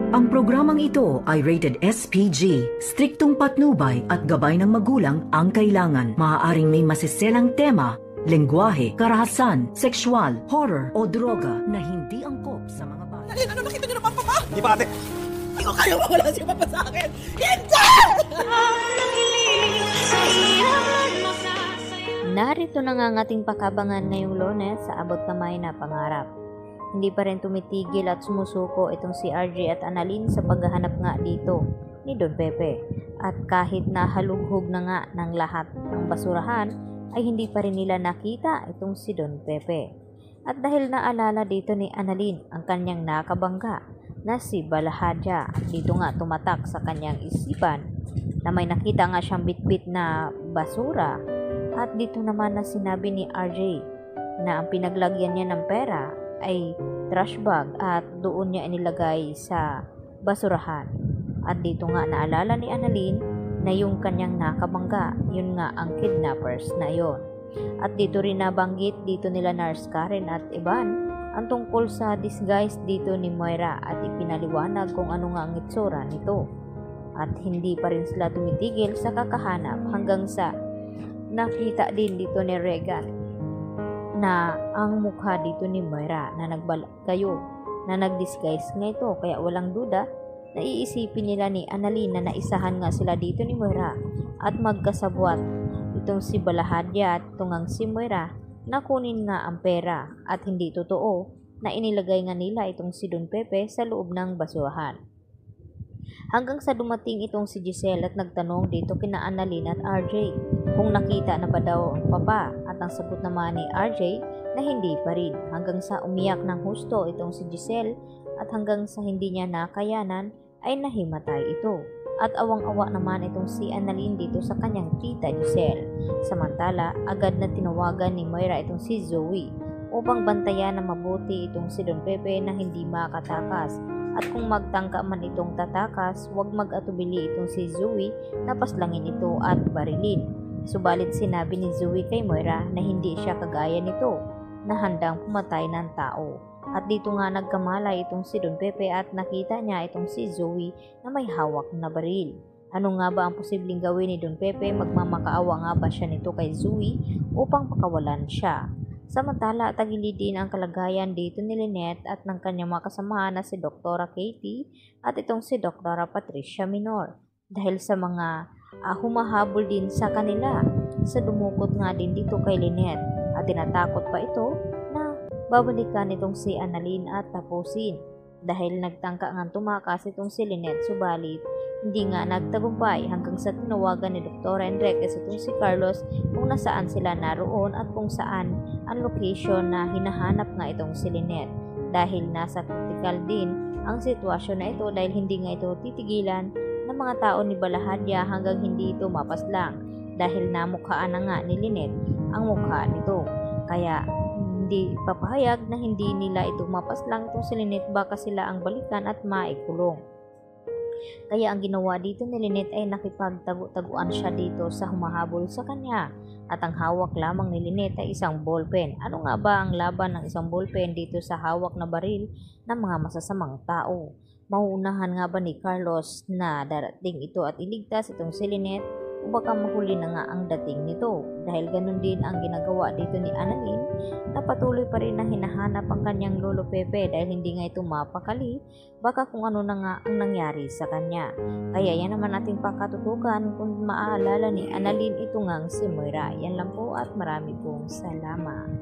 Ang programang ito ay rated SPG. Striktong patnubay at gabay ng magulang ang kailangan. Maaaring may masiselang tema, lengguwahe, karahasan, sexual, horror o droga na hindi angkop sa mga bata. Alin, ano nakita niyo ng papa? Di ba ate? Hindi ko kaya mawala si papa sa akin. Hindi! Narito na nga ang ating pakabangan ngayong Lunes sa abot kamay na pangarap. Hindi pa rin tumitigil at sumusuko itong si RJ at Annalyn sa paghahanap nga dito ni Don Pepe. At kahit na halughog na nga ng lahat ng basurahan, ay hindi pa rin nila nakita itong si Don Pepe. At dahil naalala dito ni Annalyn ang kanyang nakabangga na si Balahadya, dito nga tumatak sa kanyang isipan na may nakita nga siyang bitbit na basura. At dito naman na sinabi ni RJ na ang pinaglagyan niya ng pera ay trash bag at doon niya inilagay sa basurahan. At dito nga naalala ni Annalyn na yung kanyang nakabangga, yun nga ang kidnappers na yon. At dito rin nabanggit dito nila Nurse Karen at Ivan ang tungkol sa disguise dito ni Moira at ipinaliwanag kung ano nga ang itsura nito. At hindi pa rin sila tumitigil sa kakahanap hanggang sa nakita din dito ni Regan na ang mukha dito ni Moira na nagbalagayo na nagdisguise nga ito, kaya walang duda na iisipin nila ni Annalyn na naisahan nga sila dito ni Moira at magkasabwat itong si Balahadya at tungang si Moira na kunin nga ang pera at hindi totoo na inilagay nga nila itong si Don Pepe sa loob ng basurahan. Hanggang sa dumating itong si Giselle at nagtanong dito kina Annalyn at RJ kung nakita na ba daw ang papa, at ang sagot naman ni RJ na hindi pa rin, hanggang sa umiyak ng husto itong si Giselle at hanggang sa hindi niya nakayanan ay nahimatay ito. At awang-awa naman itong si Annalyn dito sa kanyang tita Giselle. Samantala, agad na tinawagan ni Moira itong si Zoe upang bantayan na mabuti itong si Don Pepe na hindi makatakas. At kung magtangka man itong tatakas, huwag mag-atubili itong si Zoe na paslangin ito at barilin. Subalit sinabi ni Zoe kay Moira na hindi siya kagaya nito na handang pumatay ng tao. At dito nga nagkamalay itong si Don Pepe at nakita niya itong si Zoe na may hawak na baril. Ano nga ba ang posibleng gawin ni Don Pepe? Magmamakaawa nga ba siya nito kay Zoe upang pakawalan siya? Samantala, tagilid din ang kalagayan dito ni Lynette at ng kanyang mga kasamahan na si Dr. Katie at itong si Dr. Patricia Minor dahil sa mga humahabol din sa kanila. Sa dumukot nga din dito kay Lynette at tinatakot pa ito na babalikan itong si Annalyn at tapusin dahil nagtangka nga tumakas itong si Lynette, subalit hindi nga nagtagumpay hanggang sa tinawagan ni Dr. Enriquez itong si Carlos kung nasaan sila naroon at kung saan ang location na hinahanap nga itong si Lynette dahil nasa critical din ang sitwasyon na ito dahil hindi nga ito titigilan ng mga tao ni Balahadya hanggang hindi ito mapaslang dahil namukhaan na nga ni Lynette ang mukha nito. Kaya hindi papahayag na hindi nila ito mapaslang itong si Lynette, baka sila ang balikan at maikulong. Kaya ang ginawa dito ni Lynette ay nakipagtagu-taguan siya dito sa humahabol sa kanya at ang hawak lamang ni Lynette ay isang ballpen. Ano nga ba ang laban ng isang ballpen dito sa hawak na baril ng mga masasamang tao? Mauunahan nga ba ni Carlos na darating ito at iligtas itong si Lynette o baka mahuli na nga ang dating nito? Dahil ganun din ang ginagawa dito ni Annalyn na patuloy pa rin na hinahanap ang kanyang lolo Pepe dahil hindi nga ito mapakali, baka kung ano na nga ang nangyari sa kanya. Kaya yan naman ating pakatutukan kung maaalala ni Annalyn ito ngang si Moira. Yan lang po at marami pong salamat.